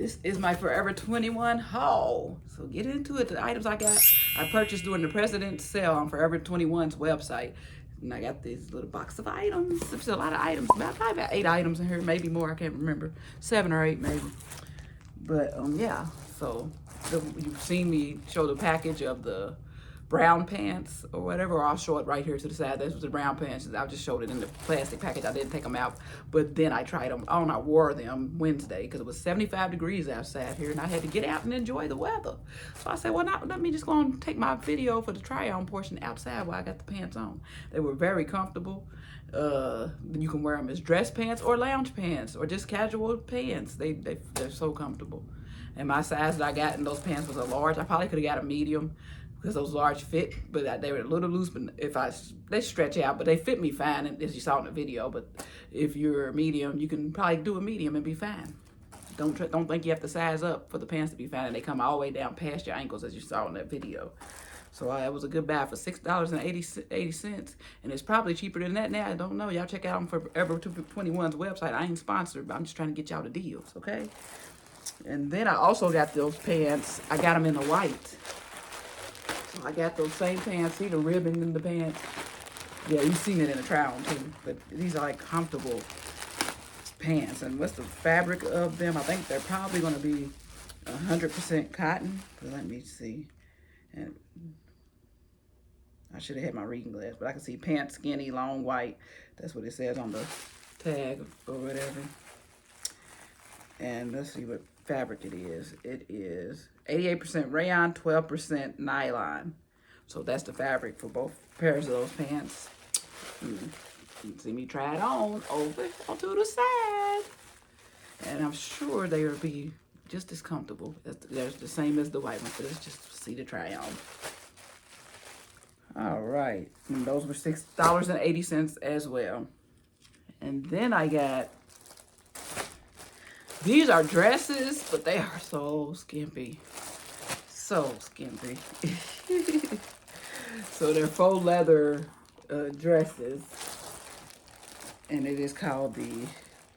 This is my Forever 21 haul. So get into it. The items I purchased during the President's sale on Forever 21's website. And I got this little box of items. There's a lot of items. Probably about 8 items in here, maybe more. I can't remember. 7 or 8 maybe. But yeah, so you've seen me show the package of the brown pants or whatever, or I'll show it right here to the side. This was the brown pants. I just showed it in the plastic package. I didn't take them out, but then I tried them on. I wore them Wednesday because it was 75 degrees outside here and I had to get out and enjoy the weather. So I said, well, not let me just go and take my video for the try on portion outside while I got the pants on. They were very comfortable. You can wear them as dress pants or lounge pants or just casual pants. They're so comfortable. And my size that I got in those pants was a large. I probably could have got a medium because those large fit, but they were a little loose. But they stretch out, but they fit me fine, as you saw in the video. But if you're a medium, you can probably do a medium and be fine. Don't think you have to size up for the pants to be fine, and they come all the way down past your ankles, as you saw in that video. So it was a good buy for $6.80, and it's probably cheaper than that now. I don't know. Y'all check out on Forever 21's website. I ain't sponsored, but I'm just trying to get y'all the deals, okay? And then I also got those pants. I got them in the white. So I got those same pants. See the ribbon in the pants? Yeah, you've seen it in the try-on too. But these are like comfortable pants. And what's the fabric of them? I think they're probably going to be 100% cotton. Let me see. And I should have had my reading glass, but I can see pants, skinny, long, white. That's what it says on the tag or whatever. And let's see what fabric it is. It is 88% rayon, 12% nylon. So that's the fabric for both pairs of those pants. You can see me try it on over onto the side. And I'm sure they will be just as comfortable. They're the same as the white ones, but let's just see the try on. All right, and those were $6.80 as well. And then I got, these are dresses, but they are so skimpy. So skimpy. So they're faux leather dresses. And it is called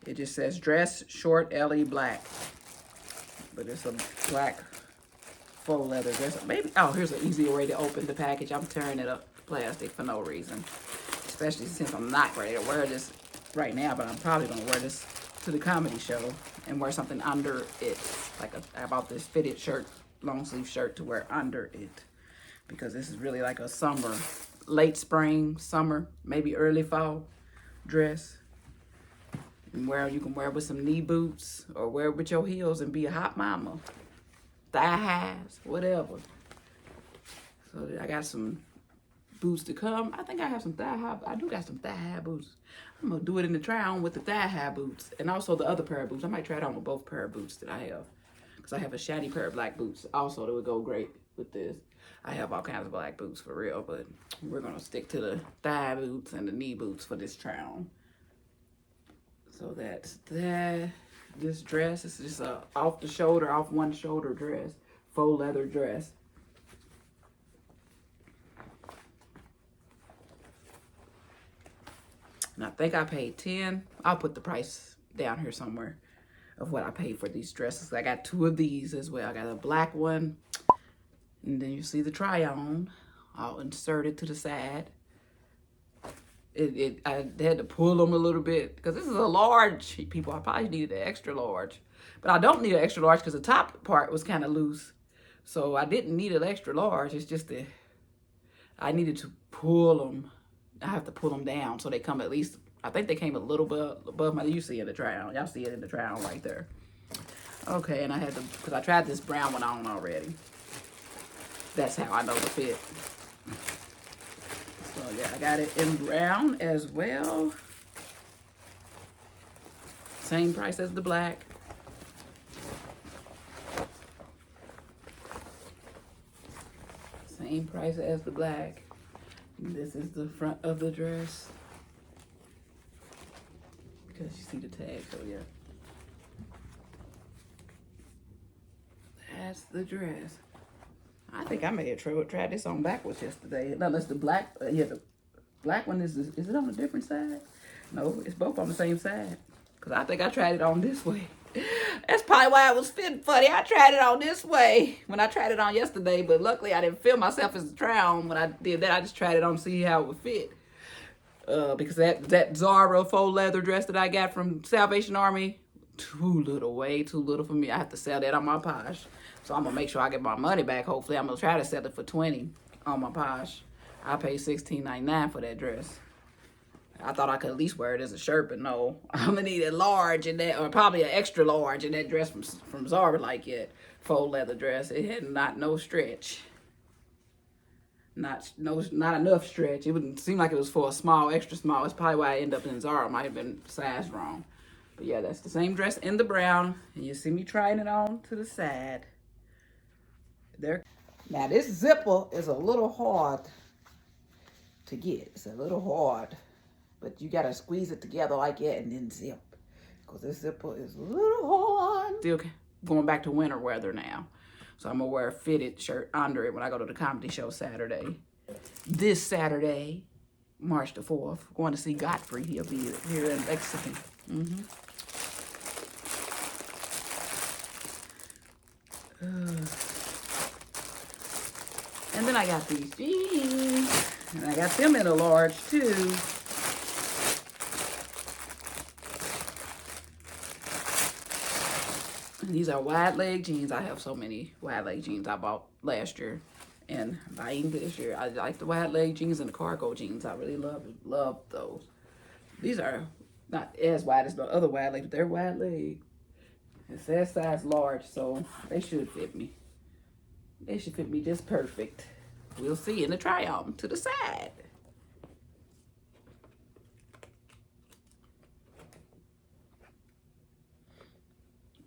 it just says dress short LE black. But it's a black faux leather dress. Maybe, oh, here's an easier way to open the package. I'm tearing it up plastic for no reason. Especially since I'm not ready to wear this right now, but I'm probably gonna wear this to the comedy show and wear something under it. Like I bought this fitted shirt, long sleeve shirt to wear under it. Because this is really like a summer, late spring, summer, maybe early fall dress. And you can wear with some knee boots or wear with your heels and be a hot mama. Thigh highs, whatever. So I got some boots to come. I think I have some thigh high. I do got some thigh high boots. I'm gonna do it in the try on with the thigh high boots and also the other pair of boots. I might try it on with both pair of boots that I have. Because I have a shiny pair of black boots also that would go great with this. I have all kinds of black boots for real, but we're gonna stick to the thigh boots and the knee boots for this try on. So that's that. This dress is just a off one shoulder dress, faux leather dress. And I think I paid $10. I'll put the price down here somewhere of what I paid for these dresses. I got 2 of these as well. I got a black one, and then you see the try on. I'll insert it to the side. I had to pull them a little bit because this is a large, people. I probably needed an extra large, but I don't need an extra large because the top part was kind of loose. So I didn't need an extra large. It's just that I needed to pull them. I have to pull them down so they come at least, I think they came a little bit above my, you see in the try on. Y'all see it in the try on right there. Okay, and I had to, because I tried this brown one on already. That's how I know the fit. So yeah, I got it in brown as well. Same price as the black. Same price as the black. And this is the front of the dress. Because you see the tag, so yeah. That's the dress. I think I may have tried this on backwards yesterday. No, that's the black. Yeah, the black one is it on a different side? No, it's both on the same side. Because I think I tried it on this way. That's probably why it was fitting funny. I tried it on this way when I tried it on yesterday, but luckily I didn't feel myself as a try on when I did that. I just tried it on to see how it would fit. Because that Zara faux leather dress that I got from Salvation Army, too little, way too little for me. I have to sell that on my Posh. So I'm going to make sure I get my money back. Hopefully, I'm going to try to sell it for $20 on my Posh. I paid $16.99 for that dress. I thought I could at least wear it as a shirt, but no. I'm going to need a large in that, or probably an extra large in that dress from Zara like it. Faux leather dress. It had no stretch. Not enough stretch. It wouldn't seem like it was for a small, extra small. It's probably why I ended up in Zara. Might have been sized wrong. But yeah, that's the same dress in the brown. And you see me trying it on to the side. There. Now this zipper is a little hard to get. It's a little hard. But you gotta squeeze it together like that and then zip. Because this zipper is a little hard. Still going back to winter weather now. So I'm gonna wear a fitted shirt under it when I go to the comedy show Saturday. This Saturday, March the 4th, going to see Godfrey. He'll be here in Lexington. And then I got these jeans. And I got them in a large too. These are wide leg jeans. I have so many wide leg jeans I bought last year and buying this year. I like the wide leg jeans and the cargo jeans. I really love those. These are not as wide as the other wide legs, but they're wide leg. It says size large, so they should fit me. They should fit me just perfect. We'll see in the try on to the side.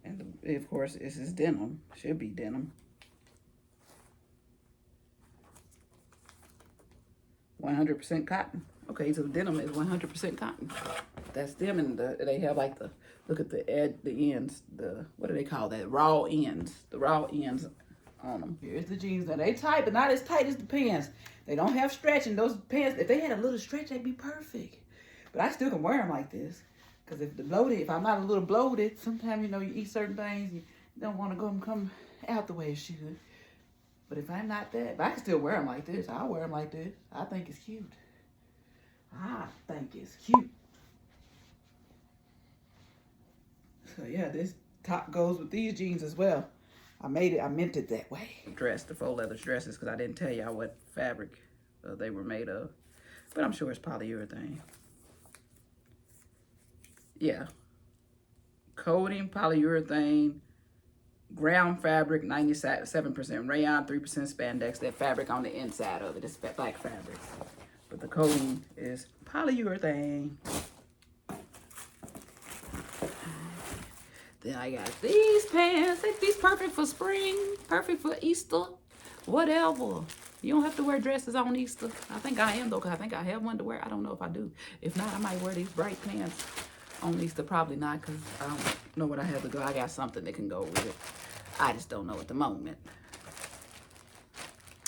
And of course, this is denim. Should be denim. 100% cotton. Okay, so denim is 100% cotton. That's them, and they have like the, look at the ends, what do they call that? Raw ends. The raw ends on them. Here's the jeans. Now they tight, but not as tight as the pants. They don't have stretch, and those pants, if they had a little stretch, they'd be perfect. But I still can wear them like this. Because if I'm not a little bloated, sometimes, you eat certain things, you don't want to come out the way it should. But if I'm not that, but I can still wear them like this. I'll wear them like this. I think it's cute. So yeah, this top goes with these jeans as well. I meant it that way. The faux leather dresses, because I didn't tell y'all what fabric they were made of. But I'm sure it's polyurethane. Yeah. Coating, polyurethane, ground fabric, 97% rayon, 3% spandex. That fabric on the inside of it is black fabric. But the coating is polyurethane. Then I got these pants. These perfect for spring, perfect for Easter, whatever. You don't have to wear dresses on Easter. I think I am, though, because I think I have one to wear. I don't know if I do. If not, I might wear these bright pants on Easter. Probably not, because I don't know what I have to go. I got something that can go with it. I just don't know at the moment.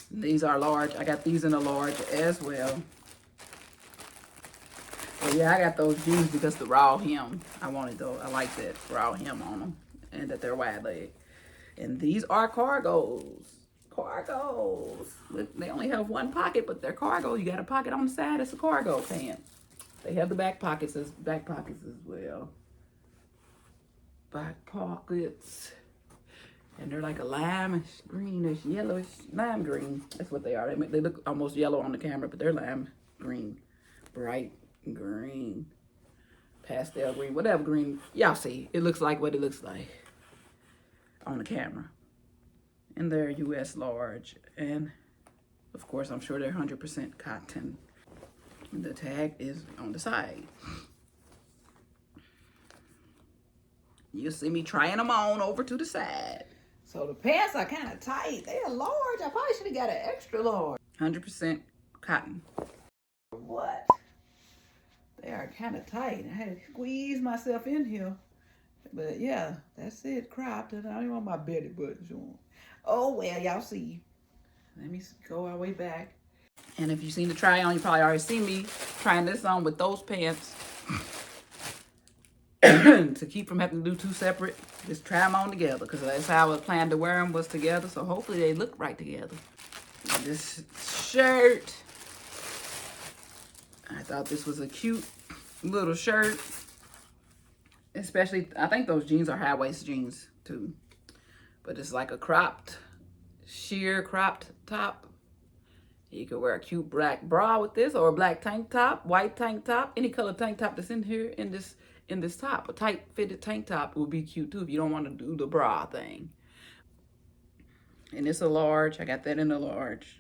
These are large. I got these in a large as well. But yeah, I got those jeans because the raw hem. I wanted those. I like that raw hem on them. And that they're wide leg. And these are cargos. They only have one pocket, but they're cargo. You got a pocket on the side. It's a cargo pants. They have the back pockets as well. Back pockets. And they're like a limeish, greenish, yellowish, lime green. That's what they are. They look almost yellow on the camera, but they're lime green. Bright green. Pastel green. Whatever green. Y'all see. It looks like what it looks like on the camera. And they're US large. And, of course, I'm sure they're 100% cotton. The tag is on the side. You'll see me trying them on over to the side. So the pants are kind of tight. They are large. I probably should have got an extra large. 100% cotton. What? They are kind of tight. I had to squeeze myself in here. But yeah, that's it. Cropped. And I don't even want my belly buttons on. Oh, well, y'all see. Let me go our way back. And if you've seen the try on, you probably already seen me trying this on with those pants. to keep from having to do two separate, just try them on together, because that's how I was planning to wear them, was together. So hopefully they look right together. And this shirt, I thought this was a cute little shirt. Especially, I think those jeans are high-waist jeans too. But it's like a cropped, sheer cropped top. You could wear a cute black bra with this, or a black tank top, white tank top, any color tank top that's in here in this top. A tight fitted tank top would be cute too if you don't want to do the bra thing. And it's a large. I got that in a large.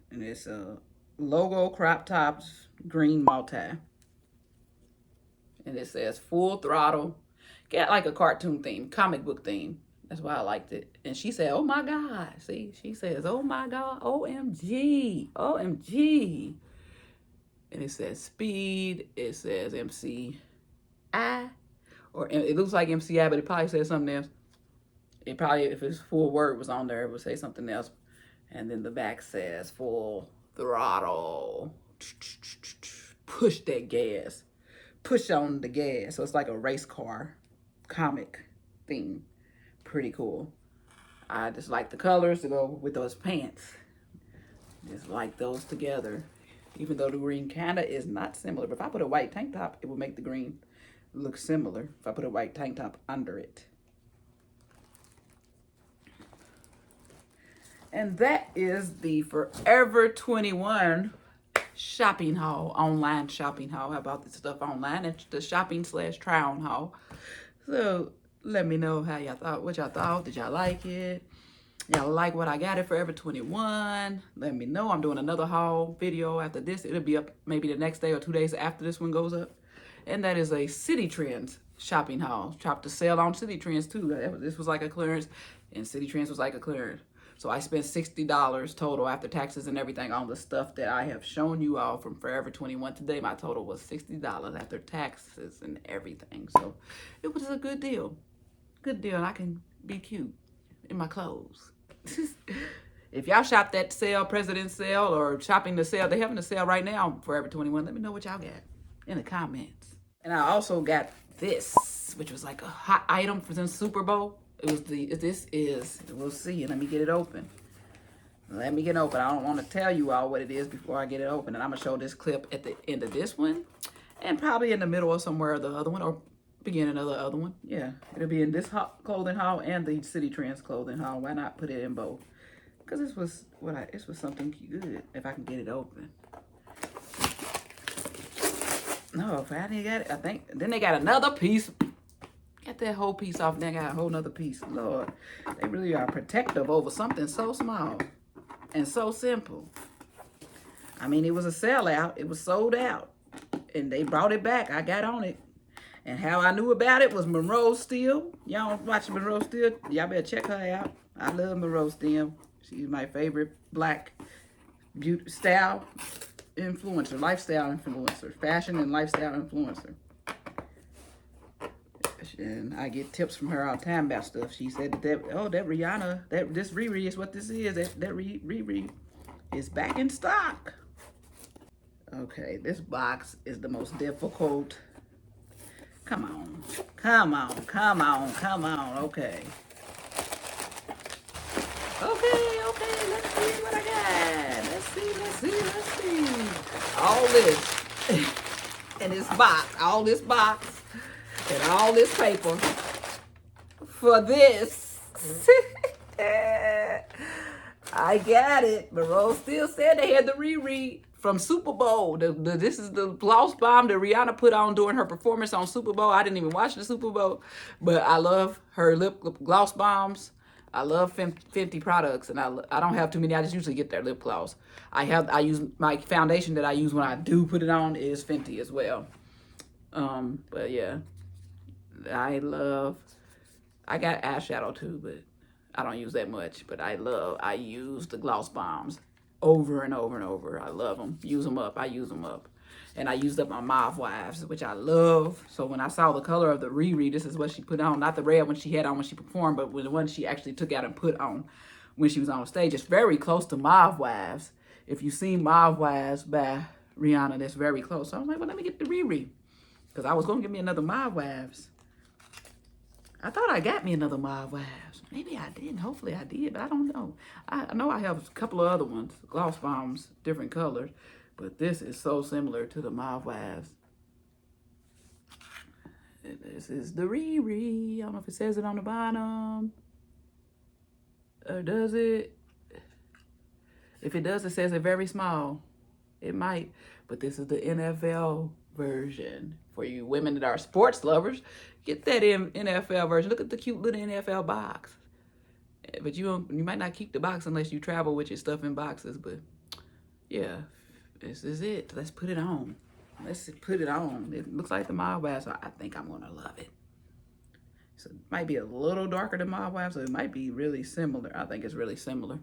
And it's a logo crop tops, green multi. And it says full throttle. Got like a cartoon theme, comic book theme. That's why I liked it. And she said, oh my God. See, she says, oh my God, OMG, OMG. And it says speed. It says MCI. Or it looks like MCI, but it probably says something else. It probably, if it's full word was on there, it would say something else. And then the back says full throttle. Push that gas. Push on the gas. So it's like a race car comic theme. Pretty cool. I just like the colors to go with those pants. Just like those together. Even though the green kind of is not similar. But if I put a white tank top, it will make the green look similar. If I put a white tank top under it. And that is the Forever 21 shopping haul, online shopping haul. How about this stuff online? It's the shopping/try on haul. So let me know how y'all thought, what y'all thought. Did y'all like it? Y'all like what I got at Forever 21? Let me know. I'm doing another haul video after this. It'll be up maybe the next day or 2 days after this one goes up. And that is a Citi Trends shopping haul. Dropped the sale on Citi Trends too. This was like a clearance, and Citi Trends was like a clearance. So I spent $60 total after taxes and everything on the stuff that I have shown you all from Forever 21 today. My total was $60 after taxes and everything. So it was a good deal. Good deal. And I can be cute in my clothes. If y'all shop that sale, President's sale, or shopping the sale, they having a sale right now, Forever 21. Let me know what y'all got in the comments. And I also got this, which was like a hot item for the Super Bowl. We'll see. Let me get it open. Let me get it open. I don't want to tell you all what it is before I get it open. And I'm going to show this clip at the end of this one. And probably in the middle or somewhere of the other one. Or beginning of the other one. Yeah. It'll be in this clothing haul and the Citi Trends clothing haul. Why not put it in both? Because this was something good if I can get it open. No, if I didn't get it, I think. Then they got another piece. Get that whole piece off, then got a whole nother piece. Lord, they really are protective over something so small and so simple. I mean, it was a sellout. It was sold out. And they brought it back. I got on it. And how I knew about it was Monroe Steele. Y'all watch Monroe Steele? Y'all better check her out. I love Monroe Steele. She's my favorite black beauty style influencer, lifestyle influencer, fashion and lifestyle influencer. And I get tips from her all the time about stuff. She said that Rihanna, this Riri is what this is. That Riri is back in stock. Okay, this box is the most difficult. Come on. Come on. Come on. Come on. Okay. Okay. Let's see what I got. Let's see. All this in this box. All this box. And all this paper for this. I got it. Monroe Steele said they had the Riri from Super Bowl. This is the gloss bomb that Rihanna put on during her performance on Super Bowl. I didn't even watch the Super Bowl, but I love her lip gloss bombs. I love Fenty products, and I don't have too many. I just usually get their lip gloss. I use my foundation that I use when I do put it on is Fenty as well. But yeah. I got eyeshadow too, but I don't use that much. But I use the gloss bombs over and over and over. I love them. Use them up. I use them up. And I used up my Mauve Wives, which I love. So when I saw the color of the Riri, this is what she put on. Not the red one she had on when she performed, but the one she actually took out and put on when she was on stage. It's very close to Mauve Wives. If you've seen Mauve Wives by Rihanna that's very close. So I was like, well, let me get the Riri. Because I was going to get me another Mob Wives. I thought I got me another Mob Wives. Maybe I didn't. Hopefully I did, but I don't know. I know I have a couple of other ones. Gloss Bombs, different colors. But this is so similar to the Mob Wives. This is the Riri. I don't know if it says it on the bottom. Or does it? If it does, it says it very small. It might. But this is the NFL version. For you women that are sports lovers, get that NFL version. Look at the cute little NFL box. But you might not keep the box unless you travel with your stuff in boxes. But yeah, this is it. Let's put it on. Let's put it on. It looks like the Mob Wives, so I think I'm going to love it. So it might be a little darker than Mob Wives, so it might be really similar. I think it's really similar.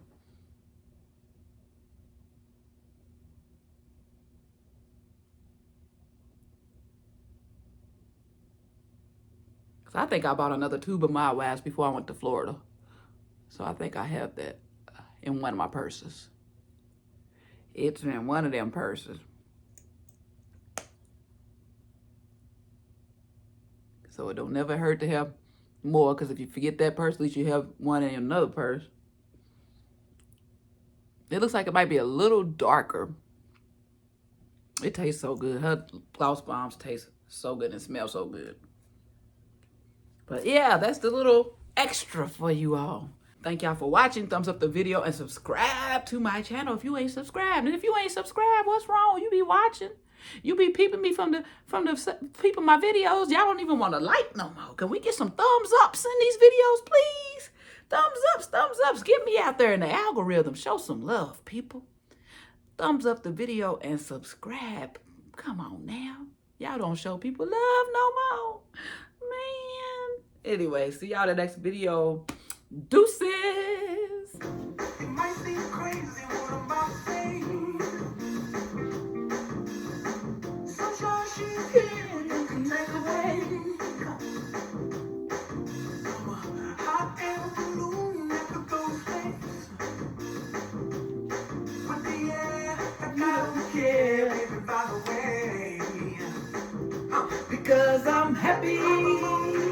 So I think I bought another tube of Mob Wives before I went to Florida. So I think I have that in one of my purses. It's in one of them purses. So it don't never hurt to have more, because if you forget that purse, at least you have one in another purse. It looks like it might be a little darker. It tastes so good. Her Gloss Bombs taste so good and smell so good. But yeah, that's the little extra for you all. Thank y'all for watching. Thumbs up the video and subscribe to my channel if you ain't subscribed. And if you ain't subscribed, what's wrong? You be watching. You be peeping me from the peeping my videos. Y'all don't even want to like no more. Can we get some thumbs ups in these videos, please? Thumbs ups. Get me out there in the algorithm. Show some love, people. Thumbs up the video and subscribe. Come on now. Y'all don't show people love no more. Man. Anyway, see y'all in the next video. Deuces. It might seem crazy what I'm about to say. Sunshine, she's here. You can make a way. I'm a hot air balloon that could go to space. With the air, I don't care, baby, by the way. Because I'm happy.